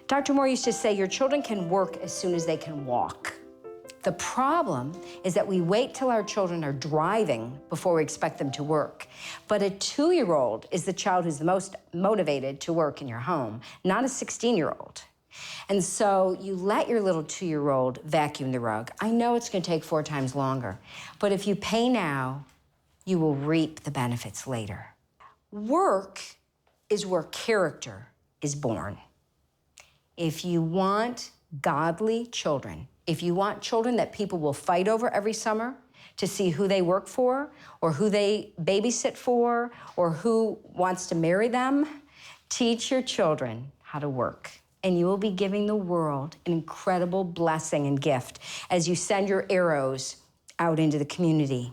Dr. Moore used to say, your children can work as soon as they can walk. The problem is that we wait till our children are driving before we expect them to work. But a 2-year-old is the child who's the most motivated to work in your home, not a 16-year-old. And so you let your little 2-year-old vacuum the rug. I know it's gonna take 4 times longer, but if you pay now, you will reap the benefits later. Work is where character is born. If you want godly children, if you want children that people will fight over every summer to see who they work for, or who they babysit for, or who wants to marry them, teach your children how to work. And you will be giving the world an incredible blessing and gift as you send your arrows out into the community.